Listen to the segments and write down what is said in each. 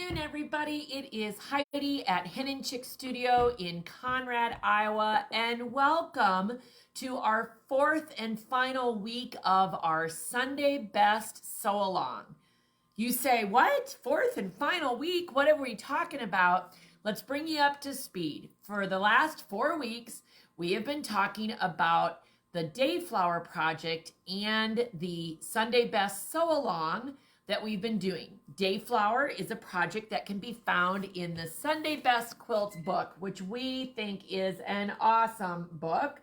afternoon, everybody. It is Heidi at Hen and Chick Studio in Conrad, Iowa, and welcome to our fourth and final week of our Sunday Best Sew Along. You say, what? Fourth and final week? What are we talking about? Let's bring you up to speed. For the last 4 weeks, we have been talking about the Dayflower Project and the Sunday Best Sew Along that we've been doing. Dayflower is a project that can be found in the Sunday Best Quilts book, which we think is an awesome book.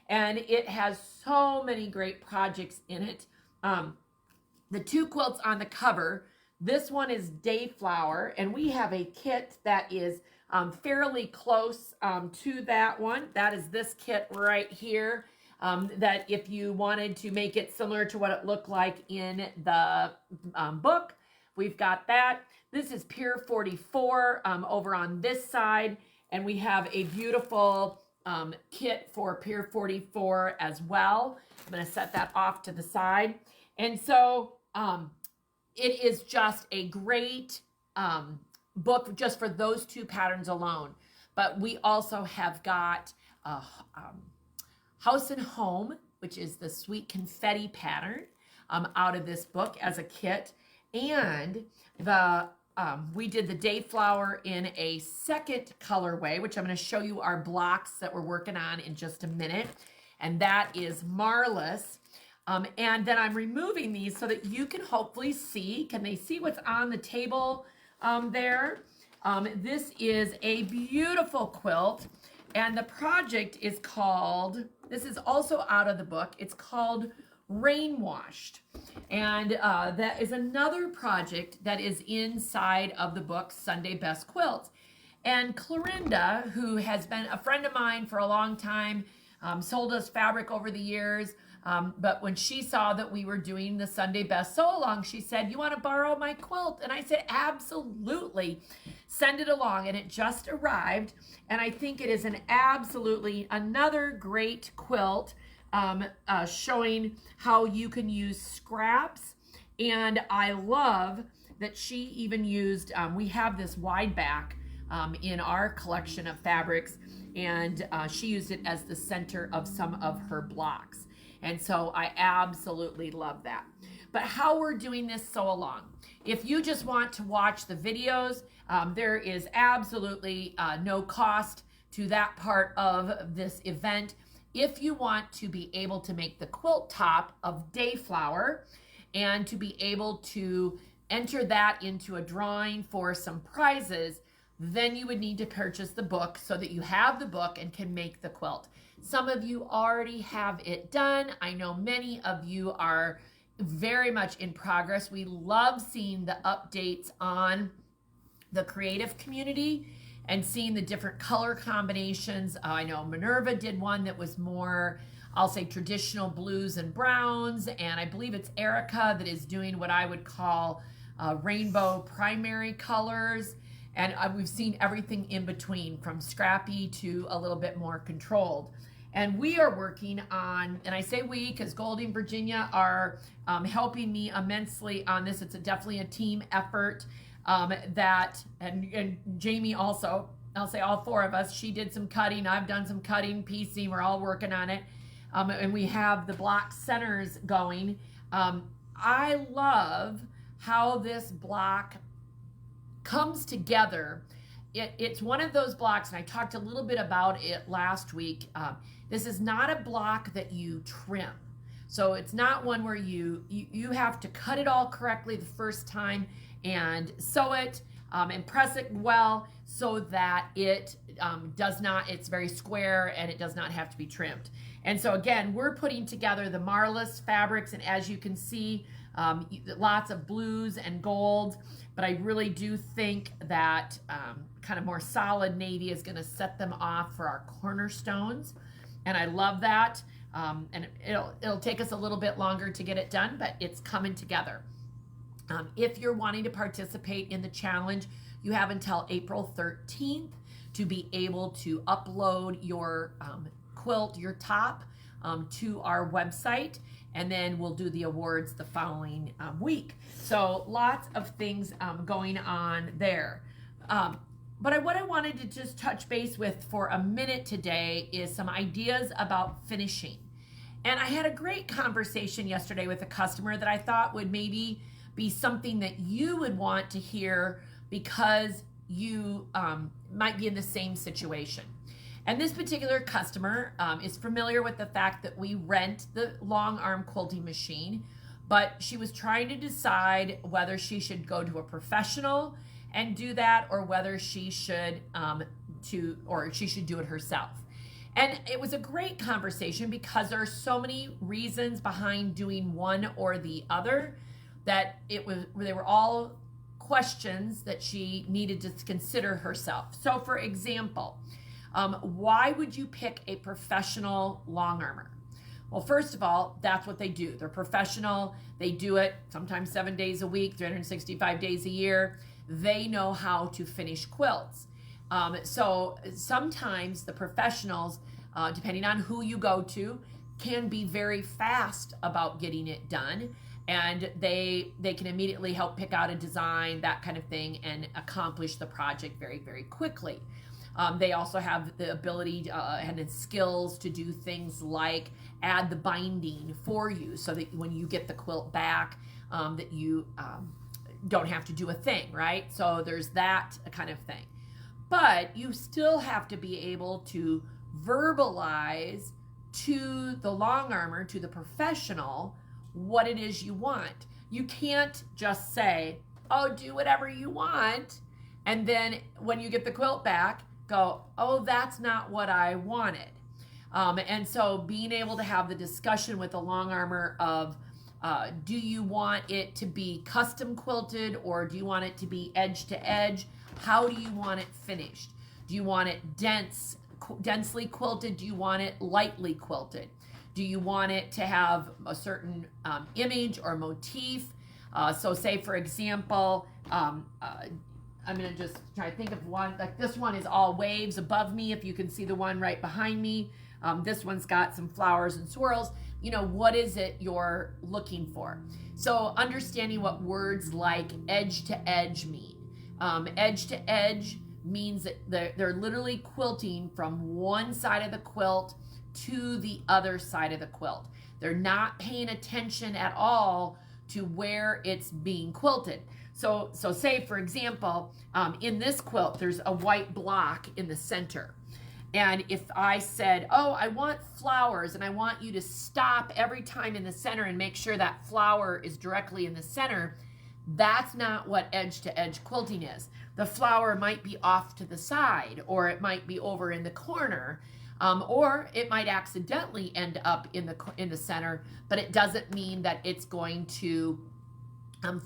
And it has so many great projects in it. The two quilts on the cover, this one is Dayflower, and we have a kit that is fairly close to that one. That is this kit right here. That if you wanted to make it similar to what it looked like in the book, we've got that. This is Pier 44 over on this side, and we have a beautiful kit for Pier 44 as well. I'm going to set that off to the side. And so it is just a great book just for those two patterns alone. But we also have got House and Home, which is the Sweet Confetti pattern out of this book as a kit. And the we did the Dayflower in a second colorway, which I'm going to show you our blocks that we're working on in just a minute. And that is Marless. And then I'm removing these so that you can hopefully see. Can they see what's on the table there? This is a beautiful quilt. And the project is called, this is also out of the book, it's called Rain Washed. And that is another project that is inside of the book, Sunday Best Quilts. And Clorinda, who has been a friend of mine for a long time, sold us fabric over the years, but when she saw that we were doing the Sunday Best Sew Along, she said, "You want to borrow my quilt?" And I said, "Absolutely. Send it along." And it just arrived. And I think it is an absolutely another great quilt showing how you can use scraps. And I love that she even used, we have this wide back in our collection of fabrics, and she used it as the center of some of her blocks. And so I absolutely love that. But how we're doing this sew along. If you just want to watch the videos, there is absolutely no cost to that part of this event. If you want to be able to make the quilt top of Dayflower and to be able to enter that into a drawing for some prizes, then you would need to purchase the book so that you have the book and can make the quilt. Some of you already have it done. I know many of you are very much in progress. We love seeing the updates on the creative community and seeing the different color combinations. I know Minerva did one that was more, I'll say, traditional blues and browns, and I believe it's Erica that is doing what I would call rainbow primary colors. And we've seen everything in between, from scrappy to a little bit more controlled. And we are working on, and I say we because Goldie and Virginia are helping me immensely on this. It's definitely a team effort and Jamie also, I'll say all four of us, she did some cutting, I've done some cutting, piecing, we're all working on it. And we have the block centers going. I love how this block comes together. It's one of those blocks, and I talked a little bit about it last week. This is not a block that you trim. So it's not one where you have to cut it all correctly the first time and sew it and press it well so that it does not, it's very square and it does not have to be trimmed. And so again, we're putting together the Marless fabrics, and as you can see, lots of blues and golds, but I really do think that kind of more solid navy is going to set them off for our cornerstones, and I love that. And it'll take us a little bit longer to get it done, but it's coming together. If you're wanting to participate in the challenge, you have until April 13th to be able to upload your quilt, your top, to our website. and then we'll do the awards the following week. So lots of things going on there. But what I wanted to just touch base with for a minute today is some ideas about finishing. And I had a great conversation yesterday with a customer that I thought would maybe be something that you would want to hear because you might be in the same situation. And this particular customer is familiar with the fact that we rent the long arm quilting machine, but she was trying to decide whether she should go to a professional and do that, or whether she should do it herself. And it was a great conversation because there are so many reasons behind doing one or the other that they were all questions that she needed to consider herself. So for example, why would you pick a professional long armor? Well, first of all, that's what they do. They're professional. They do it sometimes 7 days a week, 365 days a year. They know how to finish quilts. So sometimes the professionals, depending on who you go to, can be very fast about getting it done. And they can immediately help pick out a design, that kind of thing, and accomplish the project very, very quickly. They also have the ability and the skills to do things like add the binding for you so that when you get the quilt back, that you don't have to do a thing, right? So there's that kind of thing. But you still have to be able to verbalize to the long armor, to the professional, what it is you want. You can't just say, oh, do whatever you want, and then when you get the quilt back, go, oh, that's not what I wanted. And so being able to have the discussion with the long armor of, do you want it to be custom quilted, or do you want it to be edge to edge? How do you want it finished? Do you want it densely quilted? Do you want it lightly quilted? Do you want it to have a certain image or motif? So say, for example, I'm going to just try to think of one. Like this one is all waves above me, if you can see the one right behind me. This one's got some flowers and swirls. You know, what is it you're looking for? So understanding what words like edge to edge mean. Edge to edge means that they're literally quilting from one side of the quilt to the other side of the quilt. They're not paying attention at all to where it's being quilted. So say, for example, in this quilt, there's a white block in the center. And if I said, oh, I want flowers, and I want you to stop every time in the center and make sure that flower is directly in the center, that's not what edge-to-edge quilting is. The flower might be off to the side, or it might be over in the corner, or it might accidentally end up in the center, but it doesn't mean that it's going to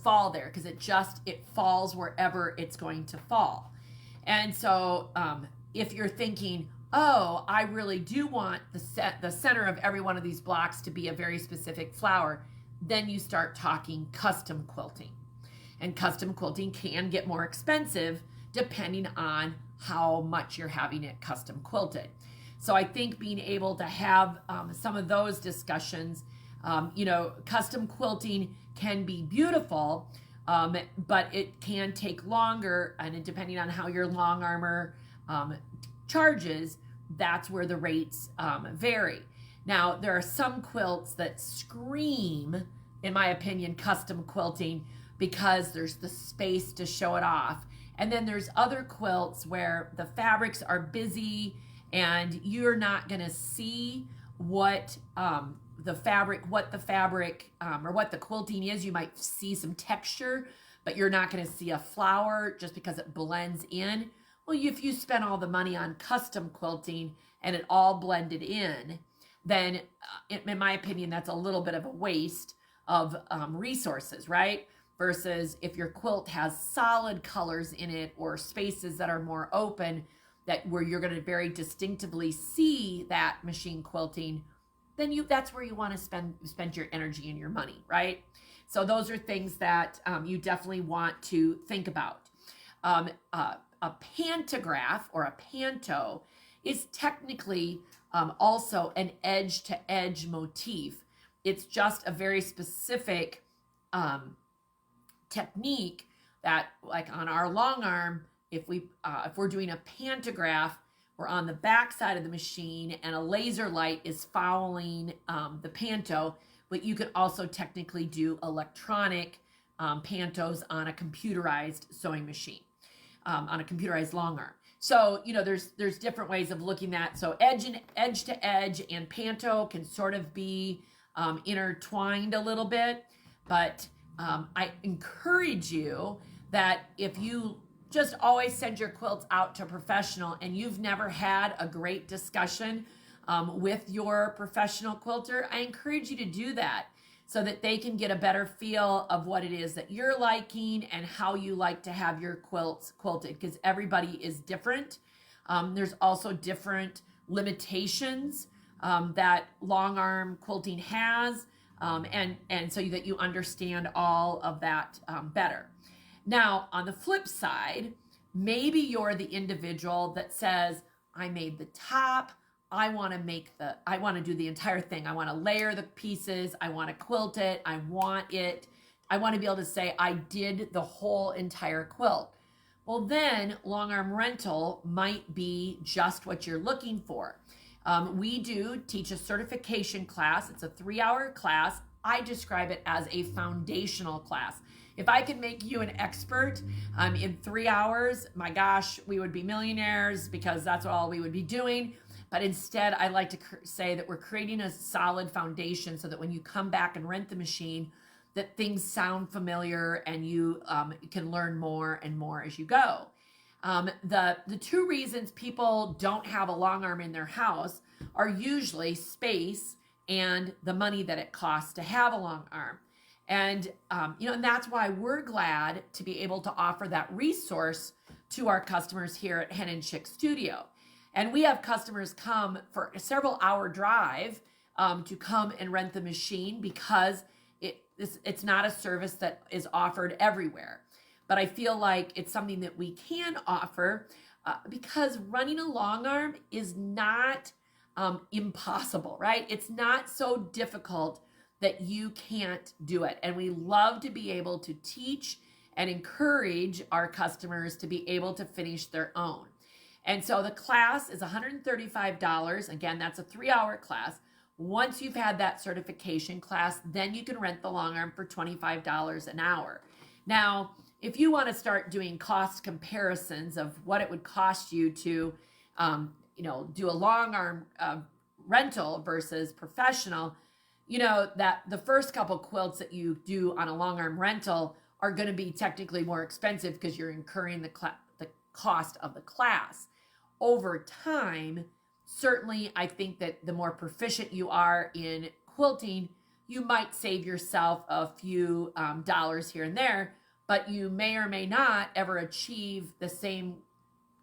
fall there, because it falls wherever it's going to fall. And so if you're thinking, oh, I really do want the center of every one of these blocks to be a very specific flower, then you start talking custom quilting. And custom quilting can get more expensive depending on how much you're having it custom quilted. So I think being able to have some of those discussions, custom quilting can be beautiful, but it can take longer, and depending on how your long armor charges, that's where the rates vary. Now, there are some quilts that scream, in my opinion, custom quilting because there's the space to show it off. And then there's other quilts where the fabrics are busy and you're not going to see what the fabric or what the quilting is. You might see some texture, but you're not going to see a flower just because it blends in. Well, if you spend all the money on custom quilting and it all blended in, then in my opinion, that's a little bit of a waste of resources, right? Versus if your quilt has solid colors in it or spaces that are more open, where you're going to very distinctively see that machine quilting, then that's where you want to spend your energy and your money, right? So those are things that you definitely want to think about. A pantograph or a panto is technically also an edge-to-edge motif, It's just a very specific technique that, like on our long arm, if we're doing a pantograph, we're on the back side of the machine and a laser light is following the panto, but you could also technically do electronic pantos on a computerized sewing machine, on a computerized long arm. So, there's different ways of looking at. So edge to edge and panto can sort of be intertwined a little bit, but I encourage you that if you just always send your quilts out to a professional and you've never had a great discussion with your professional quilter, I encourage you to do that so that they can get a better feel of what it is that you're liking and how you like to have your quilts quilted, because everybody is different. There's also different limitations that long arm quilting has, and so that you understand all of that better. Now, on the flip side, maybe you're the individual that says, I made the top, I want to do the entire thing. I want to layer the pieces. I want to quilt it. I want to be able to say I did the whole entire quilt. Well, then long arm rental might be just what you're looking for. We do teach a certification class. It's a 3-hour class. I describe it as a foundational class. If I could make you an expert in 3 hours, my gosh, we would be millionaires, because that's all we would be doing. But instead, I like to say that we're creating a solid foundation so that when you come back and rent the machine, that things sound familiar and you can learn more and more as you go. The two reasons people don't have a long arm in their house are usually space and the money that it costs to have a long arm. And, and that's why we're glad to be able to offer that resource to our customers here at Hen and Chick Studio. And we have customers come for a several hour drive to come and rent the machine, because it's not a service that is offered everywhere. But I feel like it's something that we can offer because running a long arm is not impossible, right? It's not so difficult that you can't do it. And we love to be able to teach and encourage our customers to be able to finish their own. And so the class is $135. Again, that's a 3-hour class. Once you've had that certification class, then you can rent the long arm for $25 an hour. Now, if you want to start doing cost comparisons of what it would cost you to, do a long arm rental versus professional, that the first couple quilts that you do on a long arm rental are going to be technically more expensive because you're incurring the cost of the class. Over time, certainly I think that the more proficient you are in quilting, you might save yourself a few dollars here and there, but you may or may not ever achieve the same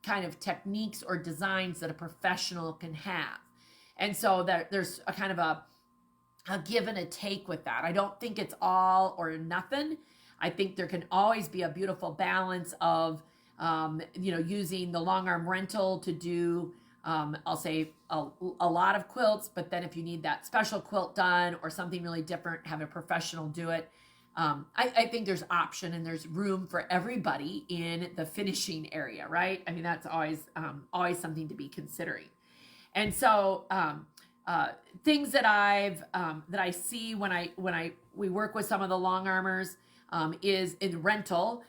kind of techniques or designs that a professional can have. And so there's a kind of a give and a take with that. I don't think it's all or nothing. I think there can always be a beautiful balance of using the long arm rental to do, I'll say a lot of quilts, but then if you need that special quilt done or something really different, have a professional do it. I think there's option and there's room for everybody in the finishing area, right? I mean, that's always something to be considering. And so, things that I see when we work with some of the long armers, is in the rental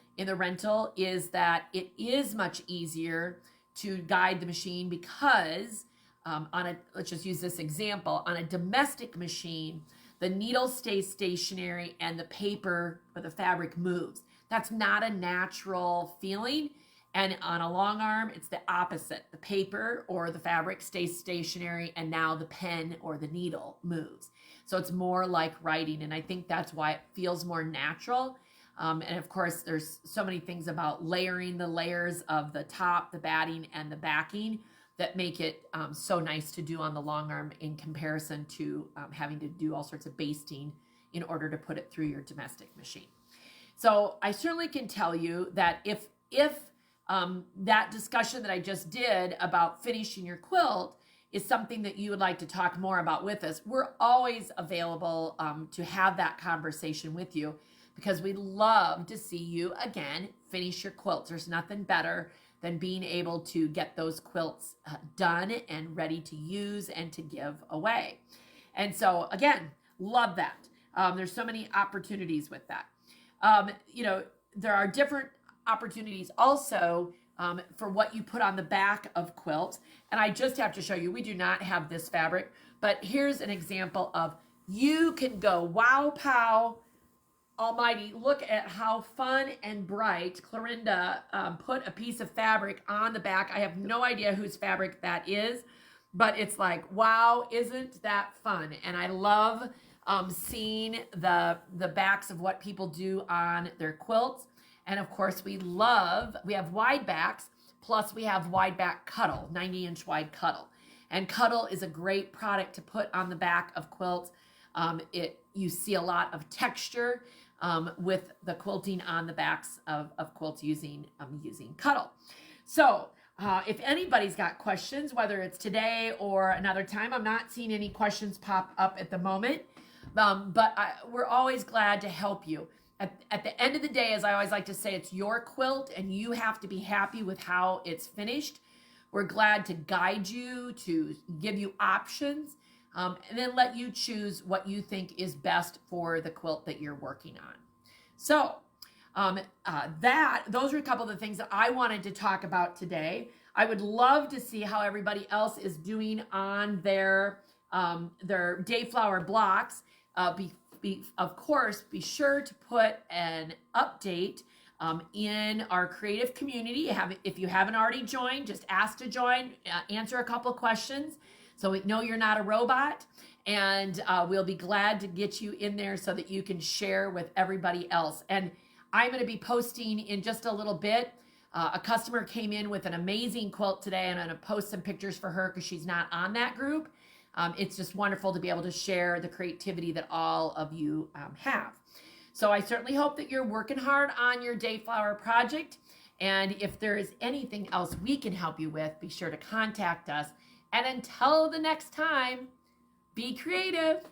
is that it is much easier to guide the machine because let's just use this example, on a domestic machine, the needle stays stationary and the paper or the fabric moves. That's not a natural feeling. And on a long arm, it's the opposite. The paper or the fabric stays stationary and now the pen or the needle moves. So it's more like writing. And I think that's why it feels more natural. And of course, there's so many things about layering the layers of the top, the batting, and the backing that make it so nice to do on the long arm in comparison to having to do all sorts of basting in order to put it through your domestic machine. So I certainly can tell you that if that discussion that I just did about finishing your quilt is something that you would like to talk more about with us, we're always available to have that conversation with you, because we love to see you again finish your quilts. There's nothing better than being able to get those quilts done and ready to use and to give away. And so again, love that. There's so many opportunities with that. You know, there are different opportunities also for what you put on the back of quilts. And I just have to show you, we do not have this fabric, but here's an example of, you can go wow, pow, almighty, look at how fun and bright Clorinda put a piece of fabric on the back. I have no idea whose fabric that is, but it's like, wow, isn't that fun? And I love seeing the backs of what people do on their quilts. And of course, we have wide backs, plus we have wide back cuddle, 90-inch wide cuddle. And cuddle is a great product to put on the back of quilts. You see a lot of texture with the quilting on the backs of quilts using cuddle. So if anybody's got questions, whether it's today or another time, I'm not seeing any questions pop up at the moment, but we're always glad to help you. At the end of the day, as I always like to say, it's your quilt and you have to be happy with how it's finished. We're glad to guide you, to give you options, and then let you choose what you think is best for the quilt that you're working on. So those are a couple of the things that I wanted to talk about today. I would love to see how everybody else is doing on their Dayflower blocks. Of course, be sure to put an update in our creative community. If you haven't already joined, just ask to join, answer a couple questions so we know you're not a robot, and we'll be glad to get you in there so that you can share with everybody else. And I'm going to be posting in just a little bit. A customer came in with an amazing quilt today, and I'm going to post some pictures for her because she's not on that group. It's just wonderful to be able to share the creativity that all of you have. So I certainly hope that you're working hard on your Dayflower project. And if there is anything else we can help you with, be sure to contact us. And until the next time, be creative.